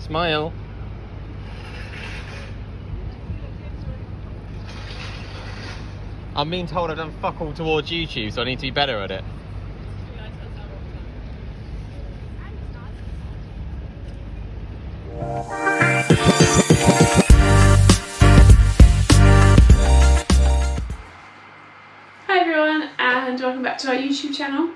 Smile. I'm being told I've done fuck all towards YouTube, so I need to be better at it. Hi everyone, and welcome back to our YouTube channel.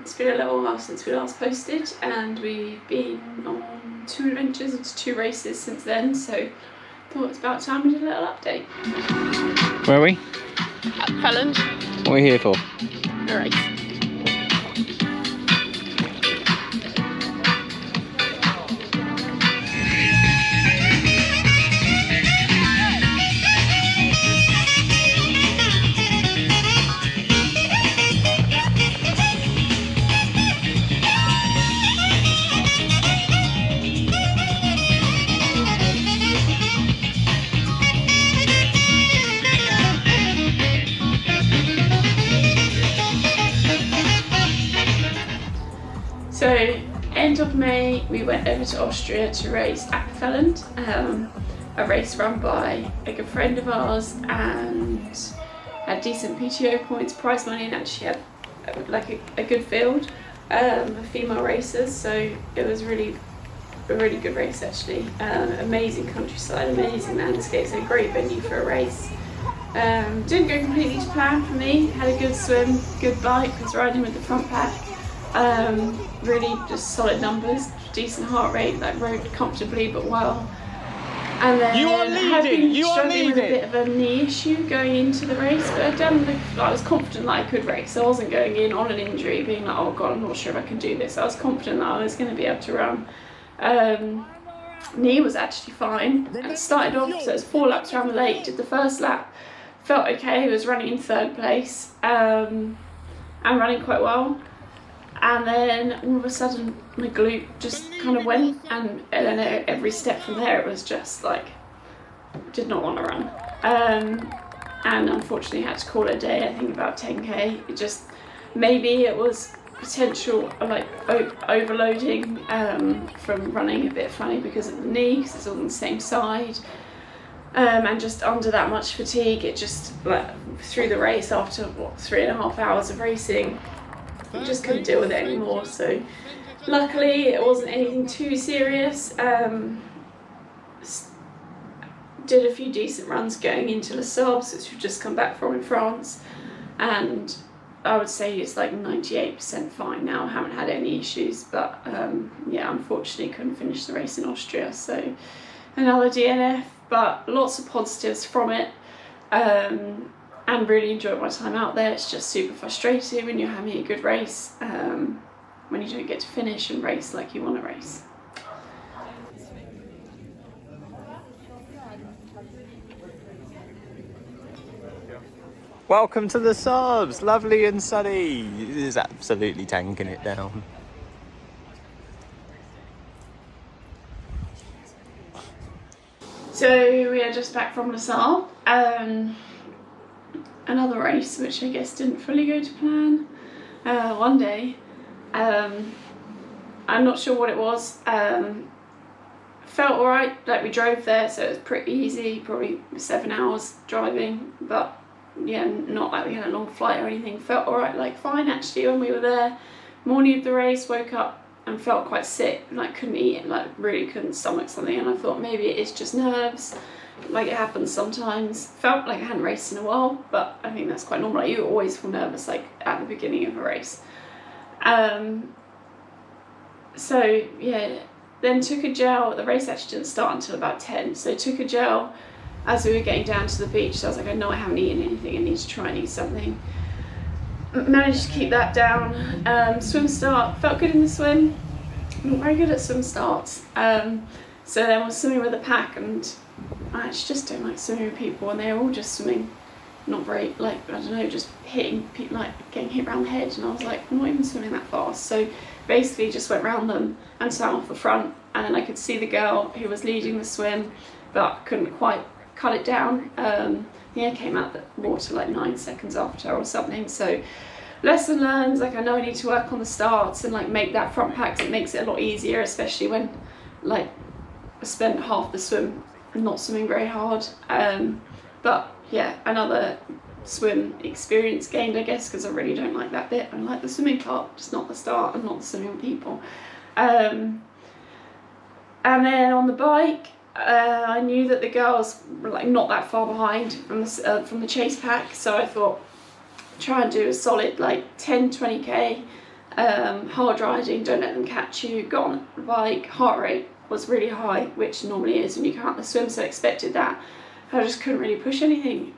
It's been a little while since we last posted, and we've been on 2 adventures and 2 races since then, so thought it's about time we did a little update. Where are we? Apfelland. What are we here for? A race. So, end of May, we went over to Austria to race Apfelland, a race run by a good friend of ours, and had decent PTO points, prize money, and actually had like a good field of female racers. So it was a really good race actually. Amazing countryside, amazing landscapes, a great venue for a race. Didn't go completely to plan for me. Had a good swim, good bike. Was riding with the front pack. Really just solid numbers, decent heart rate, like rode comfortably but well. And then You are had been leading! You are struggling with a leading! bit of a knee issue going into the race, but I was confident that I could race. I wasn't going in on an injury being like, oh god, I'm not sure if I can do this. I was confident that I was going to be able to run. Knee was actually fine, and started off, so it was 4 laps around the lake. Did the first lap, felt okay, was running in 3rd place, and running quite well. And then all of a sudden my glute just kind of went, and then every step from there it was just like, did not want to run. And unfortunately had to call it a day, I think about 10k. It just, maybe it was potential like overloading from running a bit funny because of the knee, because it's all on the same side. And just under that much fatigue, it just, like, through the race after what, 3.5 hours of racing, I just couldn't deal with it anymore. So luckily it wasn't anything too serious. Did a few decent runs going into the Sables, which we've just come back from in France, and I would say it's like 98% fine now. I haven't had any issues, but yeah, unfortunately couldn't finish the race in Austria, so another DNF, but lots of positives from it. And really enjoyed my time out there. It's just super frustrating when you're having a good race, when you don't get to finish and race like you want to race. Welcome to the Sables, lovely and sunny. It is absolutely tanking it down. So we are just back from the Sables. Another race which I guess didn't fully go to plan. One day, I'm not sure what it was. Felt alright, like we drove there, so it was pretty easy, probably 7 hours driving, but yeah, not like we had a long flight or anything. Felt alright, like fine actually when we were there. Morning of the race, woke up and felt quite sick, like couldn't eat, like really couldn't stomach something, and I thought maybe it is just nerves. Like it happens sometimes. Felt like I hadn't raced in a while, but I think that's quite normal. Like, you always feel nervous like at the beginning of a race. So yeah, then took a gel. The race actually didn't start until about 10, so took a gel as we were getting down to the beach. So I was like, I know I haven't eaten anything, I need to try and eat something. Managed to keep that down. Swim start, felt good in the swim. Not very good at swim starts. So then I was swimming with a pack, and I actually just don't like swimming with people, and they're all just swimming not very, like, I don't know, just hitting people, like getting hit around the head, and I was like, I'm not even swimming that fast. So basically just went round them and swam off the front, and then I could see the girl who was leading the swim but couldn't quite cut it down. The air came out the water like 9 seconds after or something. So lesson learned, like I know I need to work on the starts and like make that front pack, it makes it a lot easier, especially when like I spent half the swim not swimming very hard. But yeah, another swim experience gained, I guess, because I really don't like that bit. I like the swimming part, just not the start and not the swimming with people. And then on the bike, I knew that the girls were like not that far behind from the chase pack, so I thought try and do a solid like 10-20k, hard riding, don't let them catch you, got on the bike. Heart rate was really high, which normally is when you come out the swim, so I expected that. I just couldn't really push anything.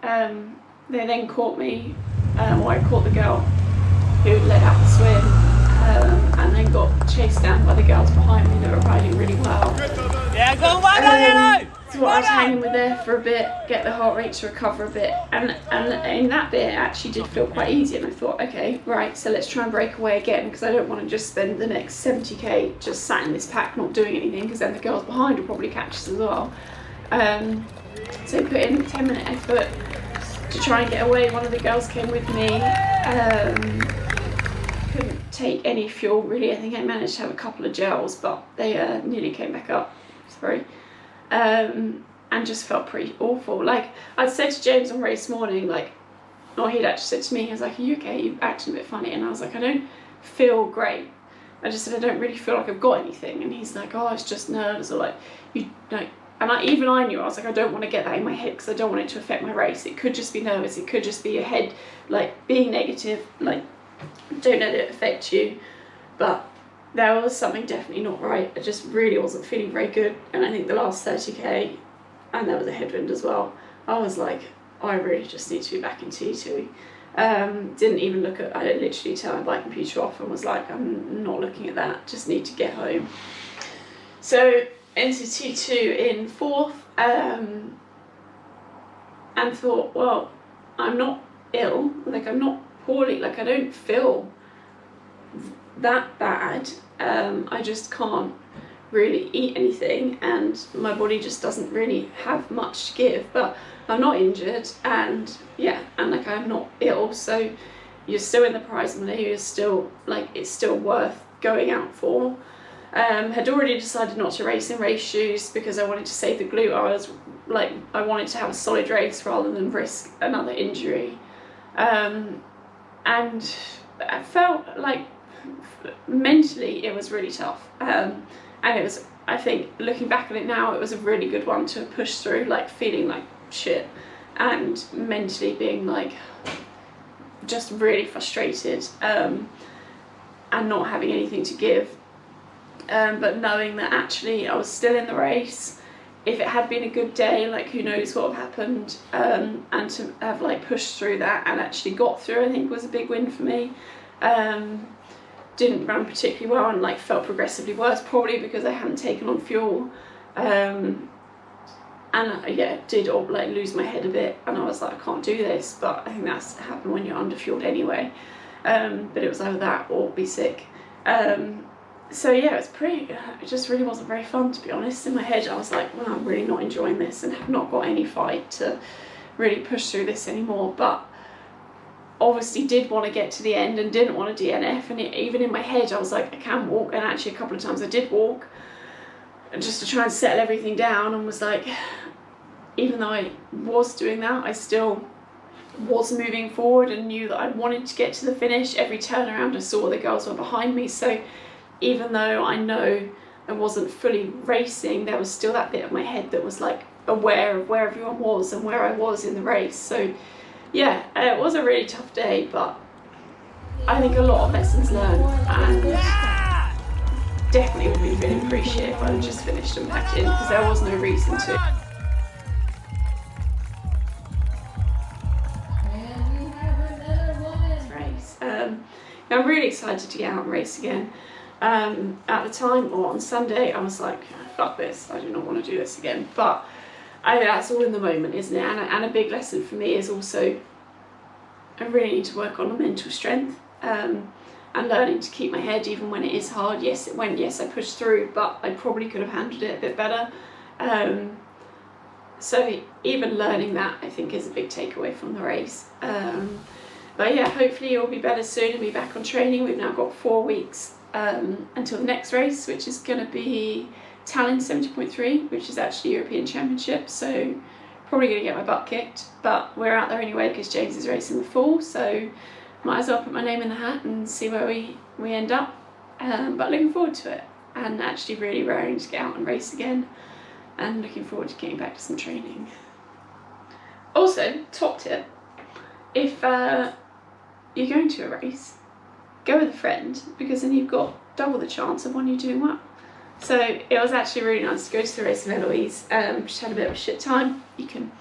They then caught me, or I caught the girl who led out the swim, and then got chased down by the girls behind me that were riding really well. Yeah, go on, So I was hanging with her for a bit, get the heart rate to recover a bit, and in that bit it actually did feel quite easy, and I thought, okay, right, so let's try and break away again, because I don't want to just spend the next 70k just sat in this pack not doing anything, because then the girls behind will probably catch us as well. So put in a 10-minute effort to try and get away. One of the girls came with me, couldn't take any fuel really. I think I managed to have a couple of gels, but they nearly came back up, sorry. And just felt pretty awful. Like I'd said to James on race morning, like, or he'd actually said to me, he was like, are you okay? You're acting a bit funny. And I was like, I don't feel great. I just said, I don't really feel like I've got anything. And he's like, oh, it's just nerves, or like, you know. And I knew, I was like, I don't want to get that in my head, because I don't want it to affect my race. It could just be nervous, it could just be your head, like, being negative, like, don't let it affect you. But there was something definitely not right. I just really wasn't feeling very good. And I think the last 30k, and there was a headwind as well, I was like, I really just need to be back in T2. Didn't even look at, I literally turned my bike computer off and was like, I'm not looking at that, just need to get home. So into T2 in 4th, and thought, well, I'm not ill, like I'm not poorly, like I don't feel that bad. I just can't really eat anything, and my body just doesn't really have much to give, but I'm not injured, and yeah, and like I'm not ill, so you're still in the prize money, you're still like, it's still worth going out for. Had already decided not to race in race shoes because I wanted to save the glute. I was like, I wanted to have a solid race rather than risk another injury, and I felt like mentally it was really tough, and it was, I think looking back at it now, it was a really good one to push through, like feeling like shit and mentally being like just really frustrated, and not having anything to give. But knowing that actually I was still in the race, if it had been a good day, like who knows what would have happened, and to have like pushed through that and actually got through, I think was a big win for me. Didn't run particularly well and like felt progressively worse, probably because I hadn't taken on fuel, and yeah, did like lose my head a bit, and I was like, I can't do this, but I think that's happened when you're underfueled anyway, but it was either that or be sick. So yeah, it just really wasn't very fun, to be honest. In my head I was like, well, I'm really not enjoying this and have not got any fight to really push through this anymore, but obviously did want to get to the end and didn't want to DNF, and even in my head I was like, I can walk, and actually a couple of times I did walk just to try and settle everything down, and was like, even though I was doing that, I still was moving forward and knew that I wanted to get to the finish. Every turnaround I saw the girls were behind me, so even though I know I wasn't fully racing, there was still that bit of my head that was like aware of where everyone was and where I was in the race. So yeah, it was a really tough day, but I think a lot of lessons learned, and definitely would be feeling pretty shit if I just finished and packed in, because there was no reason to. Race. I'm really excited to get out and race again. At the time, or on Sunday, I was like, fuck this, I do not want to do this again, but that's all in the moment, isn't it? And a big lesson for me is also, I really need to work on the mental strength, and learning to keep my head even when it is hard. Yes, it went, yes, I pushed through, but I probably could have handled it a bit better. So even learning that, I think, is a big takeaway from the race. But yeah, hopefully you'll be better soon and be back on training. We've now got 4 weeks until the next race, which is going to be Tallinn 70.3, which is actually European Championship, so probably going to get my butt kicked, but we're out there anyway because James is racing the fall, so might as well put my name in the hat and see where we end up. But looking forward to it, and actually really raring to get out and race again, and looking forward to getting back to some training. Also, top tip, if you're going to a race, go with a friend, because then you've got double the chance of one you doing well. So it was actually really nice to go to the race with Eloise. Just had a bit of a shit time. You can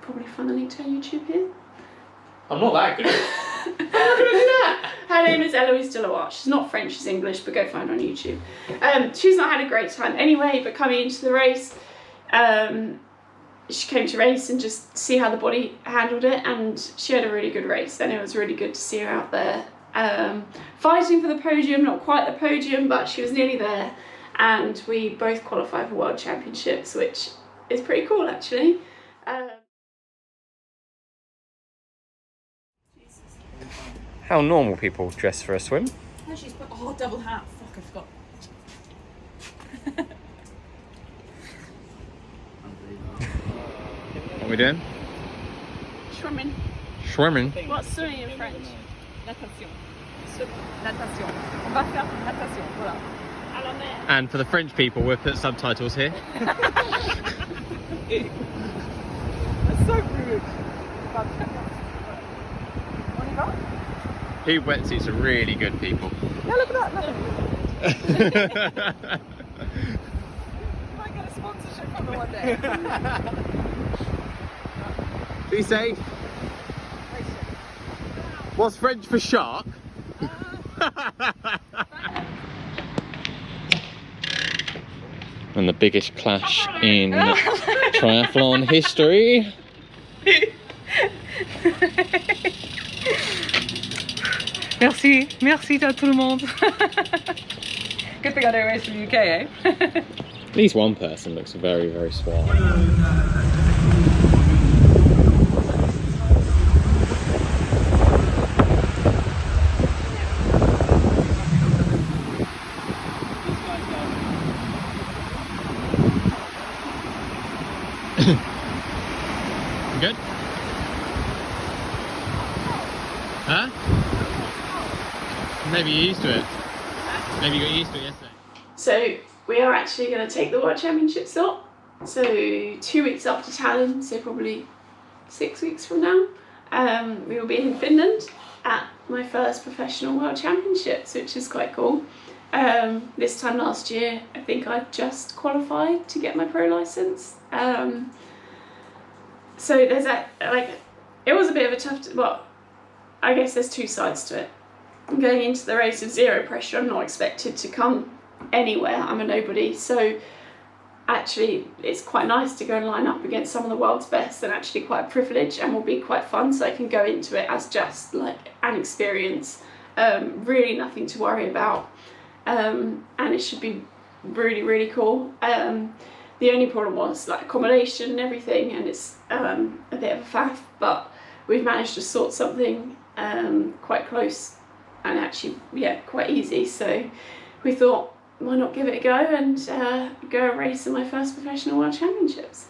probably find the link to her YouTube here. I'm not that good. How can I do that? Her name is Eloise Deloitte. She's not French, she's English, but go find her on YouTube. She's not had a great time anyway, but coming into the race, she came to race and just see how the body handled it, and she had a really good race, and it was really good to see her out there fighting for the podium. Not quite the podium, but she was nearly there, and we both qualified for World Championships, which is pretty cool actually. How normal people dress for a swim. Oh, she's put double hat. Fuck, I forgot. What are we doing? Swimming. Swimming. What's swimming in French? Natation. Natation. On va faire natation. Voilà. À la mer. And for the French people, we'll put subtitles here. That's so rude. On y va? Who wetsuits are really good people. Yeah, look at that. Look. Might get a sponsorship from her one day. Be safe. What's French for shark? And the biggest clash in triathlon history. Merci à tout le monde. Good thing I don't race from the UK, eh? At least one person looks very, very suave. Good? Huh? Maybe you're used to it. Maybe you got used to it yesterday. So we are actually going to take the World Championship slot. So 2 weeks after Tallinn, so probably 6 weeks from now, we will be in Finland at my first professional World Championships, which is quite cool. This time last year, I think I just qualified to get my pro license. So there's that, like, it was a bit of a tough, well, I guess there's two sides to it. I'm going into the race with zero pressure. I'm not expected to come anywhere. I'm a nobody. So actually it's quite nice to go and line up against some of the world's best, and actually quite a privilege, and will be quite fun. So I can go into it as just like an experience, really nothing to worry about, and it should be really, really cool. The only problem was like accommodation and everything, and it's a bit of a faff, but we've managed to sort something quite close and actually, yeah, quite easy. So we thought, why not give it a go and go and race in my first professional World Championships.